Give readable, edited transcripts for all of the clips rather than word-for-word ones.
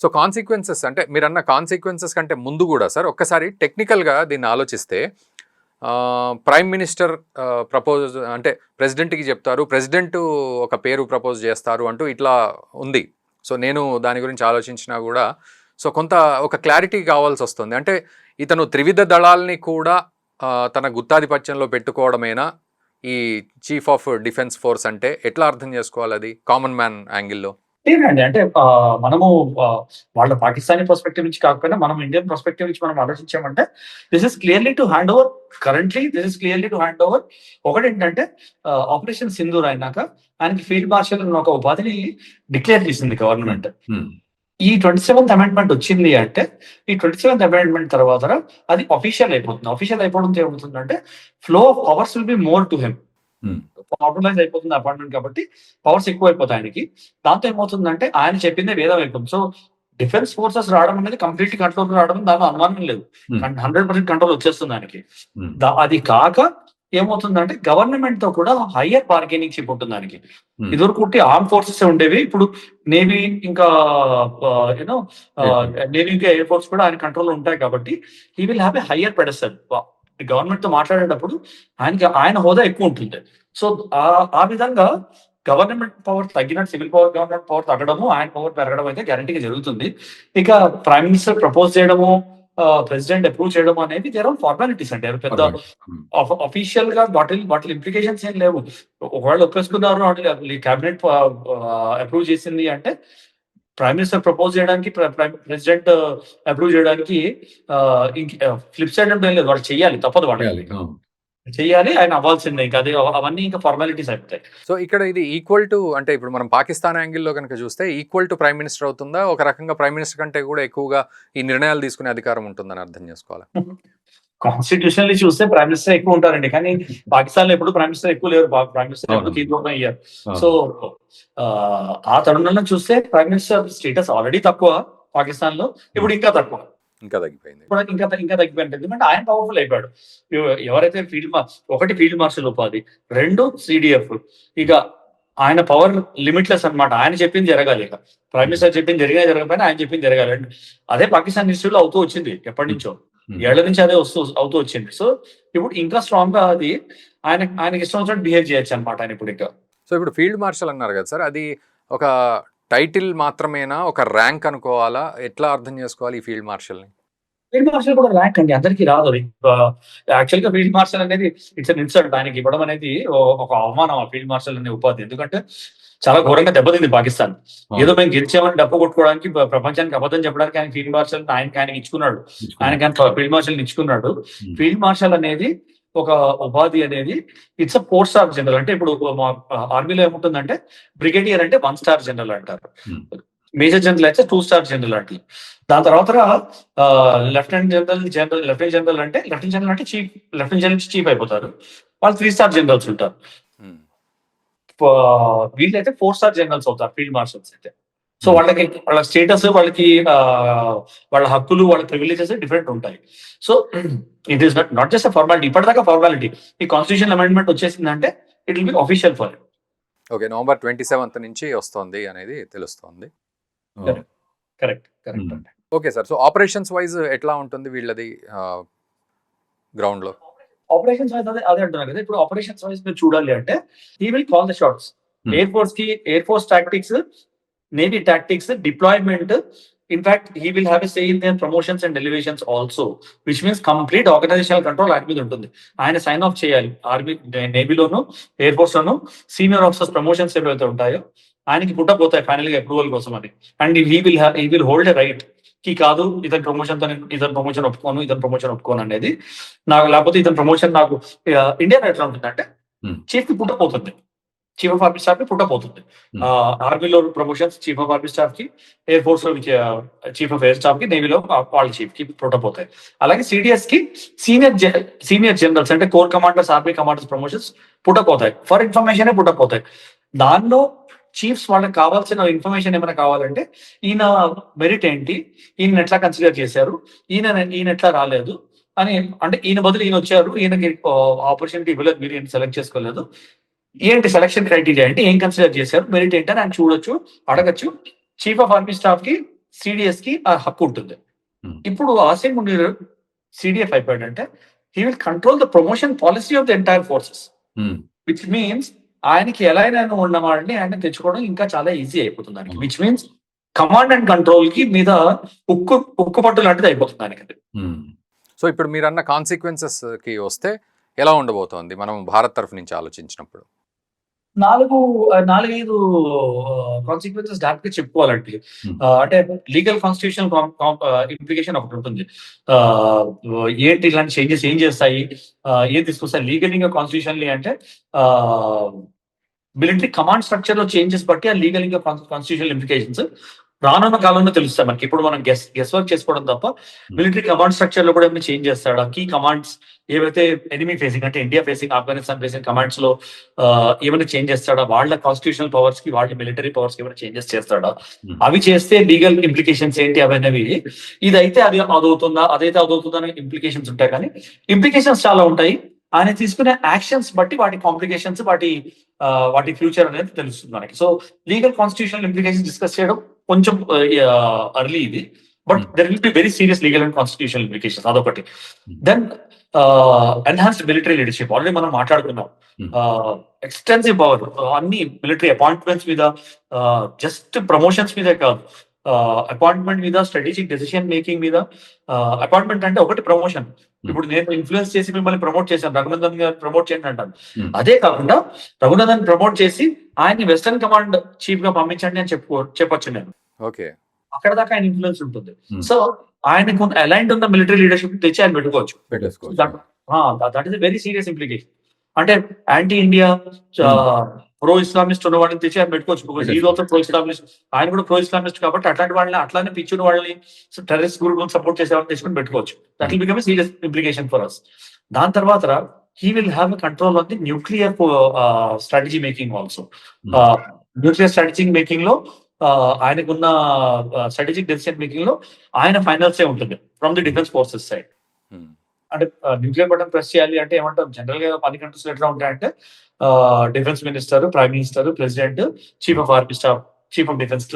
So consequences అంటే మీరన్న consequences కంటే ముందు కూడా సార్ ఒక్కసారి టెక్నికల్గా దీన్ని ఆలోచిస్తే ప్రైమ్ మినిస్టర్ ప్రపోజ్ అంటే ప్రెసిడెంట్కి చెప్తారు, ప్రెసిడెంట్ ఒక పేరు ప్రపోజ్ చేస్తారు అంటూ ఇట్లా ఉంది. సో నేను దాని గురించి ఆలోచించినా కూడా సో కొంత ఒక క్లారిటీ కావాల్సి వస్తుంది. అంటే ఇతను త్రివిధ దళాల్ని కూడా తన గుత్తాధిపత్యంలో పెట్టుకోవడమేనా ఈ చీఫ్ ఆఫ్ డిఫెన్స్ ఫోర్స్ అంటే? ఎట్లా అర్థం చేసుకోవాలి అది కామన్ మ్యాన్ యాంగిల్లో? లేదండి. అంటే మనము వాళ్ళ పాకిస్తానీ పర్స్పెక్టివ్ నుంచి కాకపోయినా మనం ఇండియన్ పర్స్పెక్టివ్ నుంచి మనం ఆలోచించామంటే this is clearly to hand over ఒకటేంటంటే ఆపరేషన్ సింధూర్ అయినాక ఆయనకి ఫీల్డ్ మార్షల్ ఒక ఉపాధిని డిక్లేర్ చేసింది గవర్నమెంట్. ఈ 27th అమెండ్మెంట్ వచ్చింది అంటే ఈ 27th అమెండ్మెంట్ తర్వాత అది అఫీషియల్ అయిపోతుంది. అఫీషియల్ అయిపోవడంతో ఏమవుతుందంటే flow of powers will be more to him. Automise అయిపోతుంది అపాయింట్మెంట్ కాబట్టి పవర్స్ ఎక్కువ అయిపోతాయి ఆయనకి. దాంతో ఏమవుతుందంటే ఆయన చెప్పిందే వేదం అయిపోతుంది. సో డిఫెన్స్ ఫోర్సెస్ రావడం అనేది కంప్లీట్ కంట్రోల్ రావడం దానిలో అనుమానం లేదు. 100% కంట్రోల్ వచ్చేస్తుంది ఆయనకి. అది కాక ఏమవుతుందంటే గవర్నమెంట్ తో కూడా హయ్యర్ బార్గెనింగ్ చిప్ ఉంటుంది దానికి. ఇదివరకు ఆర్మ్ ఫోర్సెస్ ఉండేవి, ఇప్పుడు నేవీ ఇంకా యూనో నేవీ ఇంకా ఎయిర్ ఫోర్స్ కూడా ఆయన కంట్రోల్ ఉంటాయి కాబట్టి he will have a higher pedestal. Government తో మాట్లాడేటప్పుడు ఆయన హోదా ఎక్కువ ఉంటుంది. సో ఆ విధంగా గవర్నమెంట్ పవర్ తగ్గినట్టు సివిల్ పవర్ గవర్నమెంట్ పవర్ తగ్గడము, ఆయన పవర్ పెరగడం అయితే గ్యారంటీగా జరుగుతుంది. ఇక ప్రైమ్ మినిస్టర్ ప్రపోజ్ చేయడము, ప్రెసిడెంట్ అప్రూవ్ చేయడం అనేది దేర్ ఆర్ ఫార్మాలిటీస్ అంటే పెద్ద అఫీషియల్ గా వాటి ఇంప్లికేషన్స్ ఏం లేవు. ఒకవేళ ఒప్పేసుకున్నారు క్యాబినెట్ అప్రూవ్ చేసింది అంటే ప్రైమ్ మినిస్టర్ ప్రపోజ్ చేయడానికి ప్రెసిడెంట్ అప్రూవ్ చేయడానికి ఫ్లిప్ సైడ్ అంటే లేదు, వాళ్ళు చెయ్యాలి, తప్పదు, వాళ్ళు చెయ్యాలి, ఆయన అవ్వాల్సిందే. ఇంకా అదే అవన్నీ ఇంకా ఫార్మాలిటీస్ అయిపోతాయి. సో ఇక్కడ ఇది ఈక్వల్ టు అంటే ఇప్పుడు మనం పాకిస్తాన్ యాంగిల్లో కనుక చూస్తే ఈక్వల్ టు ప్రైమ్ మినిస్టర్ అవుతుందా? ఒక రకంగా ప్రైమ్ మినిస్టర్ కంటే కూడా ఎక్కువగా ఈ నిర్ణయాలు తీసుకునే అధికారం ఉంటుందని అర్థం చేసుకోవాలి. కాన్స్టిట్యూషనల్లీ చూస్తే ప్రైమ్ మినిస్టర్ ఎక్కువ ఉంటారండి, కానీ పాకిస్తాన్ లో ఎప్పుడు ప్రైమ్ మినిస్టర్ ఎక్కువ లేరు. ప్రైమ్ మినిస్టర్ ఎప్పుడు తీసుకోవడం అయ్యారు. సో ఆ తరుణంలో చూస్తే ప్రైమ్ మినిస్టర్ స్టేటస్ ఆల్రెడీ తక్కువ పాకిస్తాన్ లో, ఇప్పుడు ఇంకా తక్కువ, ఇంకా తగ్గిపోయింది. ఇంకా తగ్గిపోయింది. ఎందుకంటే ఆయన పవర్ఫుల్ అయిపోయాడు. ఎవరైతే ఒకటి ఫీల్డ్ మార్షల్ ఉపాధి, 2 CDF, ఇక ఆయన పవర్ లిమిట్లెస్ అనమాట. ఆయన చెప్పింది జరగాలి. ఇక ప్రైమ్ మినిస్టర్ చెప్పింది జరగకపోయినా ఆయన చెప్పింది జరగాలి. అదే పాకిస్తాన్ హిస్టరీలో అవుతూ వచ్చింది, ఎప్పటి నుంచో ఏళ్ల నుంచి అదే అవుతూ వచ్చింది. సో ఇప్పుడు ఇంకా స్ట్రాంగ్ గా అది ఆయనకి ఇష్టం వచ్చినట్టు బిహేవ్ చేయొచ్చు అనమాట ఆయన ఇప్పుడు ఇంకా. సో ఇప్పుడు ఫీల్డ్ మార్షల్ అన్నారు కదా సార్, అది ఒక టైటిల్ మాత్రమేనా, ఒక ర్యాంక్ అనుకోవాలా? ఎట్లా అర్థం చేసుకోవాలి ఈ ఫీల్డ్ మార్షల్ ని? ఫీల్డ్ మార్షల్ కూడా ర్యాంక్ అండి, అందరికీ రాదు అది. యాక్చువల్ గా ఫీల్డ్ మార్షల్ అనేది ఇట్స్ అన్ ఇన్సల్ట్. ఆయనకి ఇవ్వడం అనేది ఒక అవమానం ఆ ఫీల్డ్ మార్షల్ అనే ఉపాధి. ఎందుకంటే చాలా ఘోరంగా దెబ్బతింది పాకిస్తాన్. ఏదో మేము గెలిచామని డబ్బు కొట్టుకోవడానికి, ప్రపంచానికి అబద్ధం చెప్పడానికి ఆయన ఫీల్డ్ మార్షల్ ఆయనకి ఇచ్చుకున్నాడు. ఫీల్డ్ మార్షల్ ఇచ్చుకున్నాడు. ఫీల్డ్ మార్షల్ అనేది ఒక ఉపాధి అనేది ఇట్స్ అ 4 స్టార్ జనరల్. అంటే ఇప్పుడు ఆర్మీలో ఏముంటుందంటే బ్రిగేడియర్ అంటే 1 స్టార్ జనరల్ అంటారు, మేజర్ జనరల్ అయితే 2 స్టార్ జనరల్ అంటారు. దాని తర్వాత లెఫ్టినెంట్ జనరల్ అంటే చీఫ్, లెఫ్టినెంట్ జనరల్ చీఫ్ అయిపోతారు. వాళ్ళు 3 స్టార్ జనరల్స్ ఉంటారు. వీళ్ళైతే 4 స్టార్ జనరల్స్ అవుతారు ఫీల్డ్ మార్షల్స్ అయితే. సో వాళ్ళ స్టేటస్, వాళ్ళ హక్కులు, వాళ్ళ ప్రివిలేజెస్ డిఫరెంట్ ఉంటాయి. So it is not just a formality. ఇప్పటిదాకా ఫార్మాలిటీ, ఈ కాన్స్టిట్యూషన్ అమెండ్మెంట్ వచ్చేసిందంటే it will be official for it. Okay, November 27th నుంచి వస్తుంది అనేది తెలుస్తోంది. Correct. Okay sir, so operations wise ఎట్లా ఉంటుంది వీళ్ళది గ్రౌండ్ లో? ఆపరేషన్స్ వైజ్ అదే అంటున్నారు కదా. ఇప్పుడు ఆపరేషన్స్ వైజ్ మీరు చూడాలి అంటే he will call the shots. Air force tactics, navy tactics, deployment. In fact he will have a say in their promotions and elevations also, which means complete organisational control ఆయన మీద ఉంటుంది. ఆయన సైన్ ఆఫ్ చేయాలి. Army, నేవీలోను, air force లోను senior officers promotions ఏవైతే ఉంటాయో ఆయనకి పుట్టబోతాయి ఫైనల్ గా అప్రూవల్ కోసం అని. And he will hold a right కి కాదు ఇతని ప్రమోషన్ ఒప్పుకోను అనేది నాకు, లేకపోతే ఇతని ప్రమోషన్ నాకు. ఇండియన్ ఎట్లా ఉంటుందంటే చీఫ్ కి పుట్టపోతుంది, చీఫ్ ఆఫ్ ఆర్మీ స్టాఫ్ కి పుట్టపోతుంది. ఆర్మీలో promotions chief of army staff కి, ఎయిర్ ఫోర్స్ లో చీఫ్ ఆఫ్ ఎయిర్ స్టాఫ్ కి, నేవీలో వాళ్ళ చీఫ్ కి పుట్టపోతాయి. అలాగే CDS కి సీనియర్ జనరల్స్ అంటే core commanders, army commanders promotions పుట్టపోతాయి. ఫర్ ఇన్ఫర్మేషన్ పుట్టపోతాయి. దానిలో చీఫ్స్ వాళ్ళకి కావాల్సిన ఇన్ఫర్మేషన్ ఏమైనా కావాలంటే ఈయన మెరిట్ ఏంటి, ఈయన ఎట్లా కన్సిడర్ చేశారు, ఈయన ఎట్లా రాలేదు అని, అంటే ఈయన బదులు ఈయన వచ్చారు, ఈయనకి ఆపర్చునిటీ ఇవ్వలేదు, మీరు ఈయన సెలెక్ట్ చేసుకోలేదు, ఏంటి సెలక్షన్ క్రైటీరియా అంటే ఏం కన్సిడర్ చేశారు, మెరిట్ ఏంటి అని ఆయన చూడొచ్చు, అడగచ్చు. చీఫ్ ఆఫ్ ఆర్మీ స్టాఫ్ కి సిడిఎస్ కి ఆ హక్కు ఉంటుంది. ఇప్పుడు ఆసిమ్ మునీర్ సిడిఎఫ్ అయిపోయాడంటే he will control the promotion policy of the entire forces, which means ఆయనకి ఎలా అయినా ఉన్న వాళ్ళని ఆయన తెచ్చుకోవడం ఇంకా చాలా ఈజీ అయిపోతుంది ఆయనకి, which means command and control కి మీద ఉక్కు పట్టు లాంటిది అయిపోతుంది ఆయనకి. సో ఇప్పుడు మీరు అన్న కాన్సిక్వెన్సెస్ కి వస్తే ఎలా ఉండబోతోంది మనం భారత్ తరఫు నుంచి ఆలోచించినప్పుడు? 4-5 కాన్సిక్వెన్సెస్ డైరెక్ట్ గా చెప్పుకోవాలంటే అంటే లీగల్ కాన్స్టిట్యూషన్ ఇంప్లికేషన్ ఒకటి ఉంటుంది. ఏంటి ఇలాంటి చేంజెస్ ఏం చేస్తాయి, ఏం తీసుకొస్తాయి లీగల్ ఇంకా కాన్స్టిట్యూషన్లీ అంటే మిలిటరీ కమాండ్ స్ట్రక్చర్ లో చేంజెస్ బట్టి ఆ లీగల్ ఇంకా కాన్స్టిట్యూషనల్ ఇంప్లికేషన్స్ రానున్న కాలంలో తెలుస్తాయి మనకి. ఇప్పుడు మనం గెస్ వర్క్ చేసుకోవడం తప్ప మిలిటరీ కమాండ్ స్ట్రక్చర్ లో కూడా ఏమైనా చేంజ్ చేస్తాడా, కీ కమాండ్స్ ఏవైతే ఎనిమీ ఫేసింగ్ అంటే India facing Afghanistan facing commands లో ఏమైనా చేంజ్ చేస్తాడా, వాళ్ళ కాన్స్టిట్యూషనల్ పవర్స్ కి వాళ్ళ మిలిటరీ పవర్స్ కి ఏమైనా చేంజెస్ చేస్తాడా, అవి చేస్తే లీగల్ ఇంప్లికేషన్స్ ఏంటి అవన్నీ. ఇదైతే అదవుతుందా అదైతే అదవుతుందా అనే ఇంప్లికేషన్స్ ఉంటాయి, కానీ ఇంప్లికేషన్స్ చాలా ఉంటాయి. ఆయన తీసుకునే యాక్షన్స్ బట్టి వాటి కాంప్లికేషన్స్ వాటి ఫ్యూచర్ అనేది తెలుస్తుంది మనకి. So legal constitutional implications discuss చేయడం కొంచెం అర్లీ ఇది, but there will be very serious legal and constitutional implications, అదొకటి. Then enhanced military leadership already మనం మాట్లాడుకున్నాం. ఎక్స్టెన్సివ్ పవర్ అన్ని మిలిటరీ అపాయింట్మెంట్స్ మీద, జస్ట్ ప్రమోషన్స్ మీదే కాదు, అపాయింట్మెంట్ మీద, స్ట్రాటజిక్ డెసిషన్ మేకింగ్ మీద. అపాయింట్మెంట్ అంటే ఒకటి ప్రమోషన్, ఇప్పుడు నేను ఇన్ఫ్లుయెన్స్ చేసి మిమ్మల్ని ప్రమోట్ చేశాను, రఘునందన్ గారు ప్రమోట్ చేయండి అంటాను. అదే కాకుండా రఘునందన్ ప్రమోట్ చేసి ఆయన్ని వెస్టర్న్ కమాండ్ చీఫ్ గా పంపించండి అని చెప్పొచ్చు నేను. ఓకే, అక్కడ దాకా ఆయన ఇన్ఫ్లుయెన్స్ ఉంటుంది. సో ఆయనకు అలైన్డ్ ఉన్న మిలిటరీ లీడర్షిప్ తెచ్చి ఆయన పెట్టుకోవచ్చు. That is very serious implication. అంటే యాంటీ ఇండియా ప్రో ఇస్లామిస్ట్ ఉన్న వాళ్ళని తెచ్చి ఆయన పెట్టుకోవచ్చు. ఈజ్ ఆల్సో ప్రో ఇస్లామిస్ట్, ఆయన కూడా ప్రో ఇస్లామిస్ట్ కాబట్టి అట్లాంటి వాళ్ళని అట్లానే పిచ్చిన వాళ్ళని టెర్రరిస్ట్ గ్రూప్ సపోర్ట్ చేసే వాళ్ళని తెచ్చుకొని పెట్టుకోవచ్చు. That will become serious implication for us. దాని తర్వాత he will have a control on the nuclear strategy making also. Nuclear strategy making లో ఆయనకున్న స్ట్రాటజిక్ డెసిషన్ మేకింగ్ లో ఆయన ఫైనల్స్ ఏ ఉంటుంది from the defence forces side. అంటే న్యూక్లియర్ బటన్ ప్రెస్ చేయాలి అంటే ఏమంటాం, జనరల్ గా 10 కంట్రీస్ ఎట్లా ఉంటాయంటే defence minister, prime minister, president, chief of army staff, chief of defence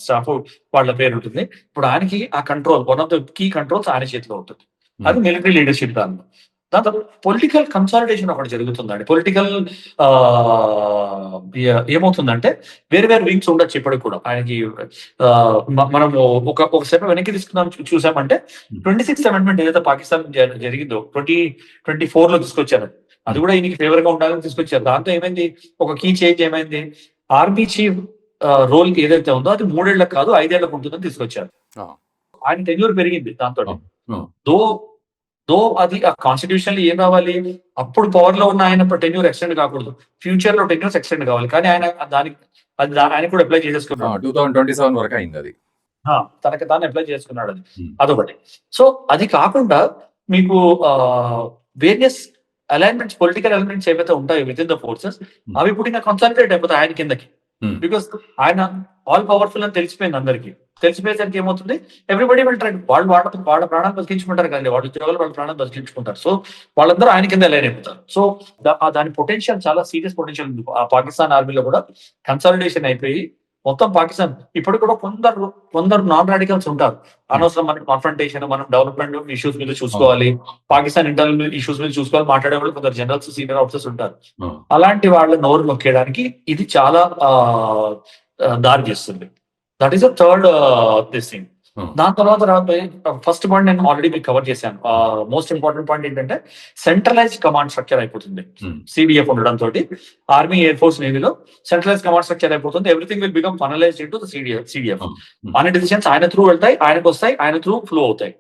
staff వాళ్ళ పేరు ఉంటుంది. ఇప్పుడు ఆయనకి ఆ control, one of the key controls ఆయన చేతిలో ఉంటుంది. అది మిలిటరీ లీడర్షిప్. దాంతో పొలిటికల్ కన్సాలిడేషన్ ఒకటి జరుగుతుందండి. పొలిటికల్ ఏమవుతుందంటే వేరే వేరే వింగ్స్ ఉండొచ్చు ఇప్పటికి కూడా ఆయనకి. మనము ఒక స్టెప్ వెనక్కి తీసుకుందాం చూసామంటే 26th అమెండ్మెంట్ ఏదైతే పాకిస్తాన్ జరిగిందో 2024 లో తీసుకొచ్చారు, అది కూడా ఈయనకి ఫేవర్ గా ఉండాలని తీసుకొచ్చారు. దాంతో ఏమైంది, ఒక కీ చేంజ్ ఏమైంది, ఆర్మీ చీఫ్ రోల్ ఏదైతే ఉందో అది 3 ఏళ్లకు కాదు 5 ఏళ్లకు ఉంటుందని తీసుకొచ్చారు. ఆయన టెన్యూర్ పెరిగింది దాంతో. దో అది ఆ కాన్స్టిట్యూషన్ లో ఏం రావాలి, అప్పుడు పవర్ లో ఉన్న ఆయన టెన్యూర్ ఎక్స్టెండ్ కాకూడదు, ఫ్యూచర్ లో టెన్యూర్స్ ఎక్స్టెండ్ కావాలి. కానీ ఆయన ఆయన కూడా అప్లై చేసేసుకున్నాడు. 2027 వరకు అయింది అది. తనకి తాను అప్లై చేసుకున్నాడు అది, అదొకటి. సో అది కాకుండా మీకు వేరియస్ అలైన్మెంట్స్, పొలిటికల్ అలైన్మెంట్స్ ఏవైతే ఉంటాయో విత్ ఇన్ ద ఫోర్సెస్, అవి ఇప్పుడు ఇంకా కన్సల్టేట్ అయిపోతాయి ఆయన కిందకి. బికాస్ ఆయన ఆల్ పవర్ఫుల్ అని తెలిసిపోయింది అందరికి. తెలిసిపోయేసరికి ఏమవుతుంది, ఎవ్రీబడి విల్ ట్రై, వాళ్ళ ప్రాణాలు బతికించుకుంటారు కానీ వాళ్ళ ఉద్యోగాలు వాళ్ళ ప్రాణాలు బతికించుకుంటారు. సో వాళ్ళందరూ ఆయన కింద అలైన్ అయిపోతారు. సో దాని పొటెన్షియల్ చాలా సీరియస్ పొటెన్షియల్ ఉంది. ఆ పాకిస్తాన్ ఆర్మీలో కూడా కన్సాలిడేషన్ అయిపోయి మొత్తం పాకిస్తాన్ ఇప్పుడు కూడా కొందరు నాన్ రాడికల్స్ ఉంటారు. అనవసరం మనకి కాన్ఫ్రంటేషన్, మనం డెవలప్మెంట్ ఇష్యూస్ మీద చూసుకోవాలి, పాకిస్తాన్ ఇంటర్నల్ ఇష్యూస్ మీద చూసుకోవాలి మాట్లాడే వాళ్ళు కొందరు జనరల్స్, సీనియర్ ఆఫీసర్స్ ఉంటారు. అలాంటి వాళ్ళ నోరు నొక్కేయడానికి ఇది చాలా దారి చేస్తుంది. That is the third this thing. దాని తర్వాత ఫస్ట్ పాయింట్ నేను ఆల్రెడీ మీకు కవర్ చేశాను. మోస్ట్ ఇంపార్టెంట్ పాయింట్ ఏంటంటే సెంట్రలైజ్డ్ కమాండ్ స్ట్రక్చర్ అయిపోతుంది. సిడిఎఫ్ ఉండడం తోటి ఆర్మీ, ఎయిర్ ఫోర్స్, నేవీలో సెంట్రలైజ్ కమాండ్ స్ట్రక్చర్ అయిపోతుంది. Everything will become finalised into CDF. అన్ని డిసిషన్స్ ఆయన త్రూ వెళ్తాయి, ఆయనకు వస్తాయి, ఆయన త్రూ ఫ్లో అవుతాయి.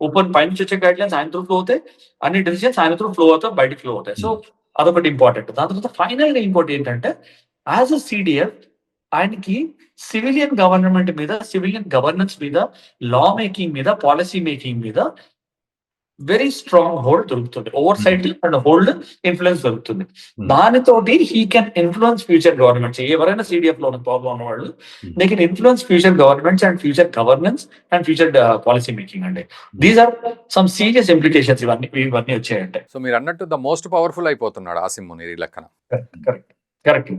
ఓపెన్ పై నుంచి వచ్చే గైడ్ లైన్స్ ఆయన త్రూ ఫ్లో అవుతాయి, అన్ని డిసిషన్స్ ఆయన త్రూ ఫ్లో అవుతాయి, బయటికి ఫ్లో అవుతాయి. సో అదొకటి ఇంపార్టెంట్. దాని తర్వాత ఫైనల్ గా ఇంపార్టెంట్ ఏంటంటే యాజ్ అ సిడిఎఫ్ ఆయనకి సివిలియన్ గవర్నమెంట్ మీద, సివిలియన్ గవర్నెన్స్ మీద, లా మేకింగ్ మీద, పాలసీ మేకింగ్ మీద వెరీ స్ట్రాంగ్ హోల్డ్ దొరుకుతుంది. Oversight and hold influence దొరుకుతుంది. దానితోటి he can influence future governments. ఎవరైనా సిడిఎఫ్ లో ప్రాబ్లం ఉన్న వాళ్ళు they can influence future governments and future governance and future policy making అండి. These are some serious implications ఇవన్నీ వచ్చాయంటే. సో మీరు అన్నట్టు ద మోస్ట్ పవర్ఫుల్ అయిపోతున్నాడు ఆసిమ్ మునీర్ ఈ లెక్కన. కరెక్ట్.